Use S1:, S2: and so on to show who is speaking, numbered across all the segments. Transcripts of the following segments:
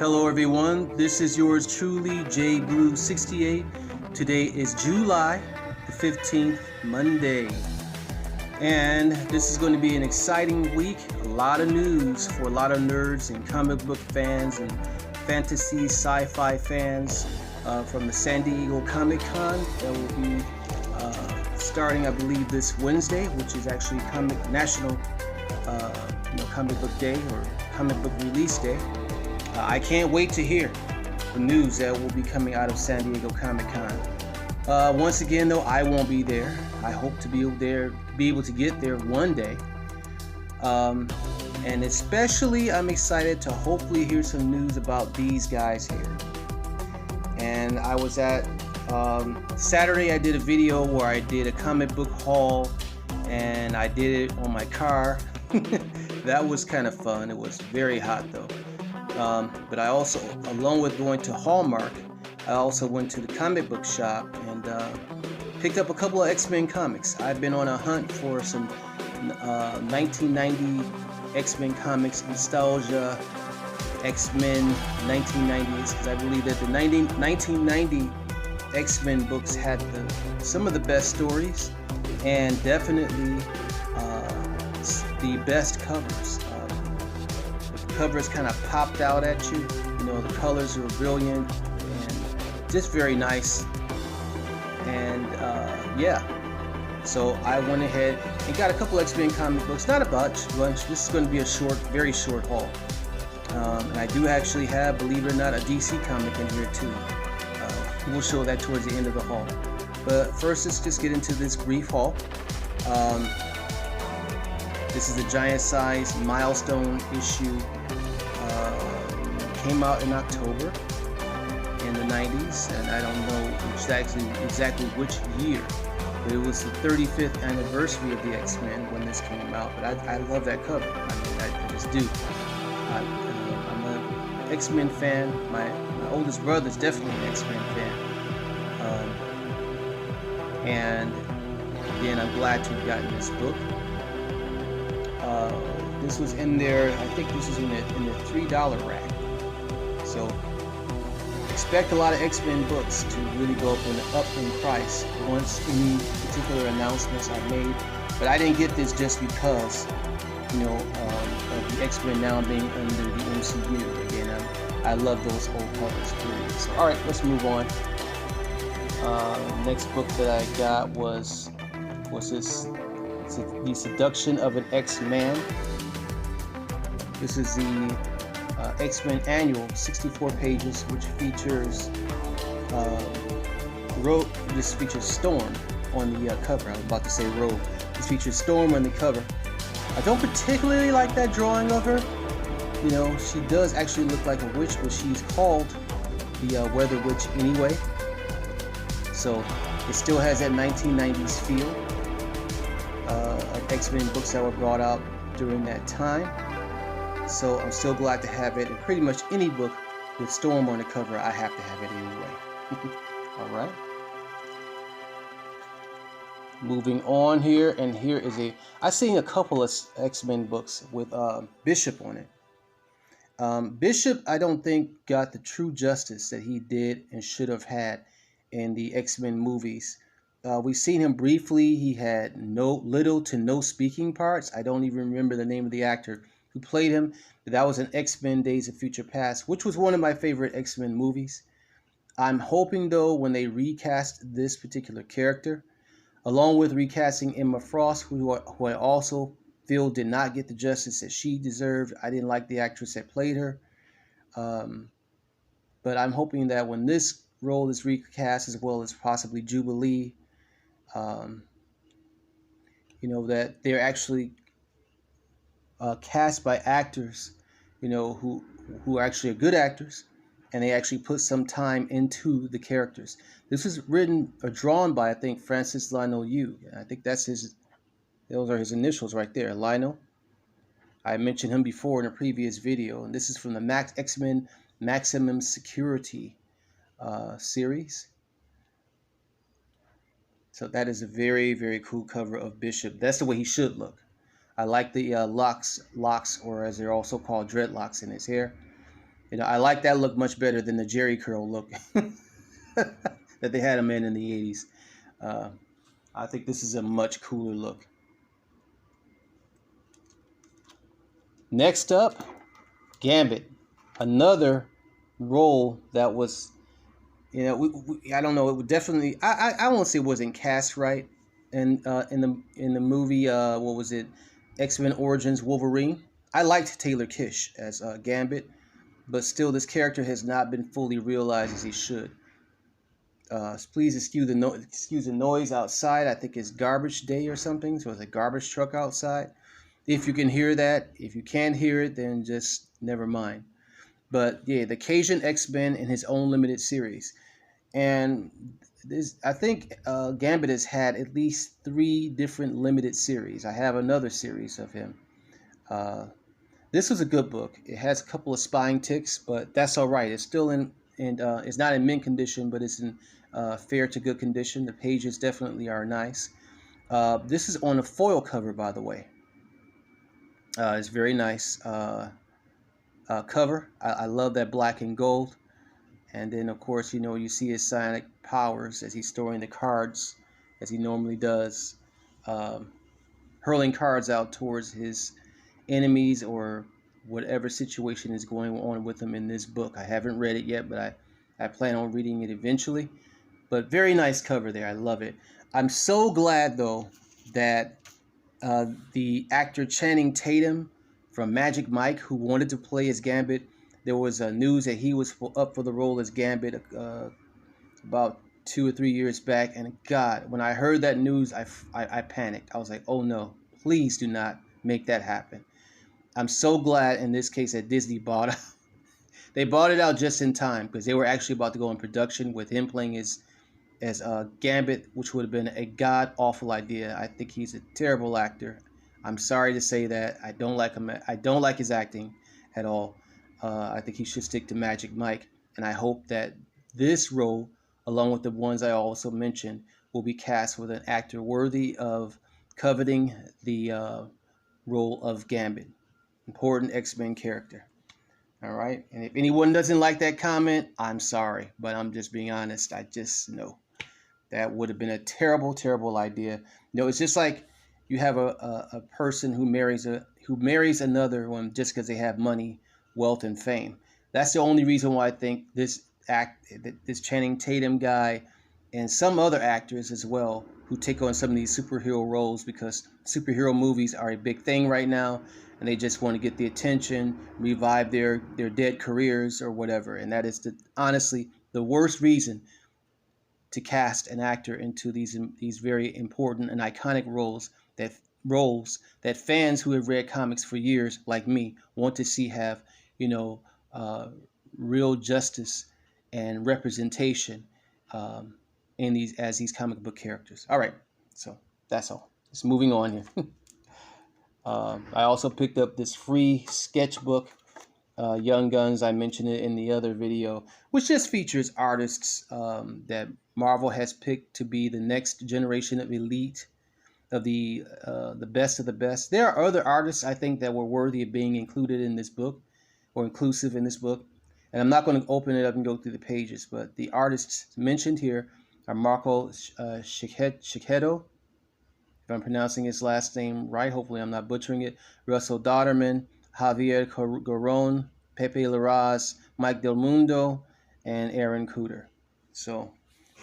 S1: Hello everyone, this is yours truly, JBlue68. Today is July the 15th, Monday. And this is going to be an exciting week. A lot of news for a lot of nerds and comic book fans and fantasy, sci-fi fans from the San Diego Comic Con that will be starting, I believe, this Wednesday, which is actually National Comic Book Day or Comic Book Release Day. I can't wait to hear the news that will be coming out of San Diego Comic Con. Once again, though, I won't be there. I hope to be able to get there one day. And especially, I'm excited to hopefully hear some news about these guys here. And I was at Saturday. I did a video where I did a comic book haul, and I did it on my car. That was kind of fun. It was very hot though. But I also, along with going to Hallmark, I also went to the comic book shop and picked up a couple of X-Men comics. I've been on a hunt for some 1990 X-Men comics, nostalgia, X-Men 1990s, because I believe that the 1990 X-Men books had some of the best stories and definitely the best covers. The covers kind of popped out at you. You know, the colors were brilliant and just very nice. And yeah, so I went ahead and got a couple X-Men comic books. Not a bunch. This is going to be a very short haul. And I do actually have, believe it or not, a DC comic in here too. We'll show that towards the end of the haul. But first, let's just get into this brief haul. This is a giant size milestone issue. Came out in October in the 90s, and I don't know exactly which year, but it was the 35th anniversary of the X-Men when this came out. But I love that cover. I just do. I'm an X-Men fan. My oldest brother is definitely an X-Men fan. And again, I'm glad to have gotten this book. This was in there, I think this is in the $3 rack. So expect a lot of X-Men books to really go up in price once any particular announcements are made. But I didn't get this just because, of the X-Men now being under the MCU. Again, I love those old covers, period. So, all right, let's move on. Next book that I got was this. It's The Seduction of an X-Man. This is the X-Men Annual, 64 pages, which features This features Storm on the cover. I was about to say Rogue. This features Storm on the cover. I don't particularly like that drawing of her. You know, she does actually look like a witch, but she's called the Weather Witch anyway. So it still has that 1990s feel of X-Men books that were brought out during that time. So I'm still glad to have it. And pretty much any book with Storm on the cover, I have to have it anyway. All right. Moving on here, and here is I've seen a couple of X-Men books with Bishop on it. Bishop, I don't think, got the true justice that he did and should have had in the X-Men movies. We've seen him briefly. He had little to no speaking parts. I don't even remember the name of the actor who played him, but that was in X-Men Days of Future Past, which was one of my favorite X-Men movies. I'm hoping, though, when they recast this particular character, along with recasting Emma Frost, who I also feel did not get the justice that she deserved. I didn't like the actress that played her. But I'm hoping that when this role is recast, as well as possibly Jubilee, that they're actually cast by actors, who are actually good actors, and they actually put some time into the characters. This was written or drawn by, I think, Francis Lionel Yu. I think those are his initials right there, Lionel. I mentioned him before in a previous video, and this is from the X-Men Maximum Security series. So that is a very, very cool cover of Bishop. That's the way he should look. I like the locks, or as they're also called, dreadlocks in his hair. You know, I like that look much better than the Jerry curl look that they had him in the 80s. Uh, I think this is a much cooler look. Next up, Gambit, another role that was, you know, I don't know, it would definitely, I won't say it wasn't cast right, and in the movie, what was it, X-Men Origins Wolverine. I liked Taylor Kitsch as Gambit, but still, this character has not been fully realized as he should. Please excuse the noise outside. I think it's garbage day or something, so it's a garbage truck outside. If you can hear that, if you can't hear it, then just never mind. But yeah, the Cajun X-Men in his own limited series. And this, I think Gambit has had at least 3 different limited series. I have another series of him. Uh, this was a good book. It has a couple of spine ticks, but that's all right. It's still it's not in mint condition, but it's in fair to good condition. The pages definitely are nice. This is on a foil cover, by the way. It's very nice cover. I love that black and gold. And then, of course, you know, you see his psionic powers as he's storing the cards, as he normally does, hurling cards out towards his enemies or whatever situation is going on with him in this book. I haven't read it yet, but I plan on reading it eventually. But very nice cover there. I love it. I'm so glad, though, that the actor Channing Tatum from Magic Mike, who wanted to play as Gambit, there was news that he was up for the role as Gambit about 2 or 3 years back. And God, when I heard that news, I panicked. I was like, oh no, please do not make that happen. I'm so glad in this case that Disney bought it. They bought it out just in time because they were actually about to go in production with him playing as Gambit, which would have been a god-awful idea. I think he's a terrible actor. I'm sorry to say that. I don't like him. I don't like his acting at all. I think he should stick to Magic Mike. And I hope that this role, along with the ones I also mentioned, will be cast with an actor worthy of coveting the role of Gambit. Important X-Men character. All right. And if anyone doesn't like that comment, I'm sorry. But I'm just being honest. I just know. That would have been a terrible, terrible idea. You know, it's just like you have a person who marries another one just because they have money, wealth, and fame. That's the only reason why I think this Channing Tatum guy and some other actors as well who take on some of these superhero roles, because superhero movies are a big thing right now, and they just want to get the attention, revive their dead careers or whatever. And that is honestly the worst reason to cast an actor into these very important and iconic roles that fans who have read comics for years, like me, want to see have, you know, real justice and representation in these comic book characters. All right, so that's all. Just moving on here. I also picked up this free sketchbook, Young Guns. I mentioned it in the other video, which just features artists that Marvel has picked to be the next generation of elite, of the best of the best. There are other artists I think that were worthy of being included in this book, or inclusive in this book. And I'm not going to open it up and go through the pages, but the artists mentioned here are Marco Schecketto, if I'm pronouncing his last name right, hopefully I'm not butchering it, Russell Dodderman, Javier Goron, Pepe Larraz, Mike Del Mundo, and Aaron Cooter. So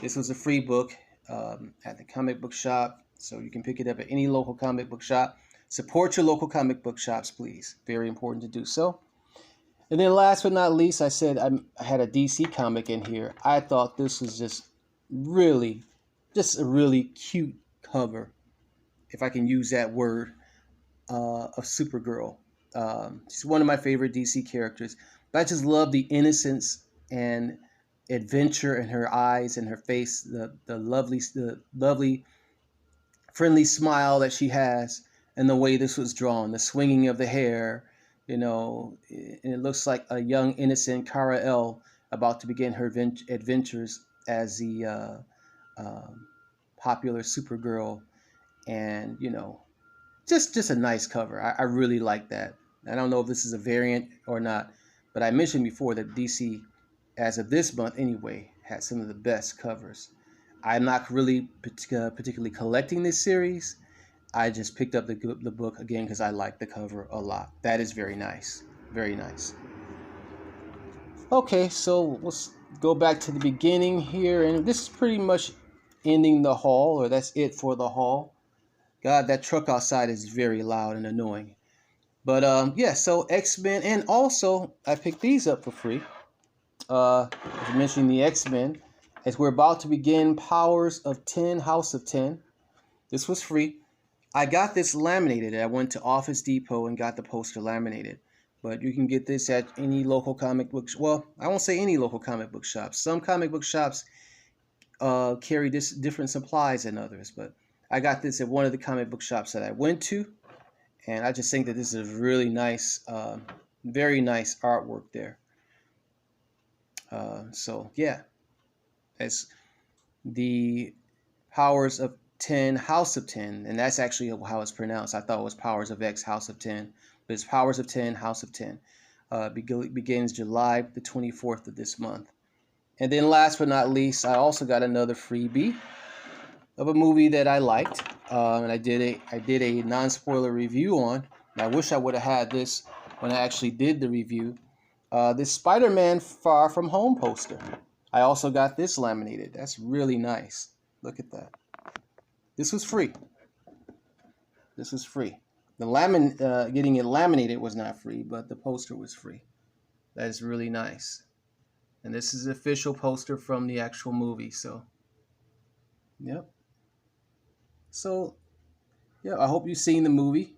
S1: this was a free book at the comic book shop, so you can pick it up at any local comic book shop. Support your local comic book shops, please. Very important to do so. And then last but not least, I said I had a DC comic in here. I thought this was just a really cute cover, if I can use that word, of Supergirl. She's one of my favorite DC characters. But I just love the innocence and adventure in her eyes and her face, the lovely, friendly smile that she has, and the way this was drawn, the swinging of the hair, you know, and it looks like a young, innocent Kara-El about to begin her adventures as the popular Supergirl. And, you know, just a nice cover. I really like that. I don't know if this is a variant or not, But I mentioned before that DC, as of this month anyway, had some of the best covers. I'm not really particularly collecting this series. I just picked up the book again because I like the cover a lot. That is very nice. Very nice. Okay, so let's go back to the beginning here. And this is pretty much ending the haul, or that's it for the haul. God, that truck outside is very loud and annoying. But yeah, so X-Men, and also I picked these up for free. As I mentioned, the X-Men, as we're about to begin Powers of 10, House of 10. This was free. I got this laminated. I went to Office Depot and got the poster laminated. But you can get this at any local comic book. Well, I won't say any local comic book shops. Some comic book shops carry different supplies than others. But I got this at one of the comic book shops that I went to. And I just think that this is really nice, very nice artwork there. So yeah, it's the Powers of 10, House of 10, and that's actually how it's pronounced. I thought it was Powers of X, House of 10, but it's Powers of 10, House of 10. Begins July the 24th of this month. And then last but not least, I also got another freebie of a movie that I liked, and I did a non-spoiler review on. And I wish I would have had this when I actually did the review. This Spider-Man Far From Home poster. I also got this laminated. That's really nice. Look at that. This was free. This was free. The getting it laminated was not free, but the poster was free. That is really nice. And this is the official poster from the actual movie. So, yep. So, yeah, I hope you've seen the movie.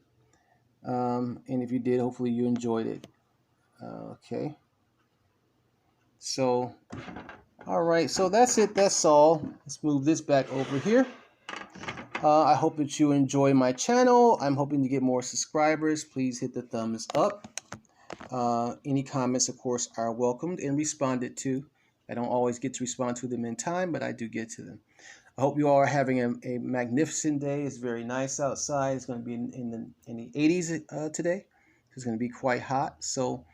S1: And if you did, hopefully you enjoyed it. Okay. So, all right. So that's it. That's all. Let's move this back over here. I hope that you enjoy my channel. I'm hoping to get more subscribers. Please hit the thumbs up. Any comments, of course, are welcomed and responded to. I don't always get to respond to them in time, but I do get to them. I hope you all are having a magnificent day. It's very nice outside. It's going to be in the 80s today. It's going to be quite hot. So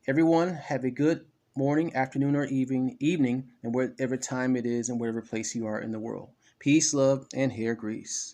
S1: everyone have a good morning, afternoon, or evening, and whatever time it is and whatever place you are in the world. Peace, love, and hair grease.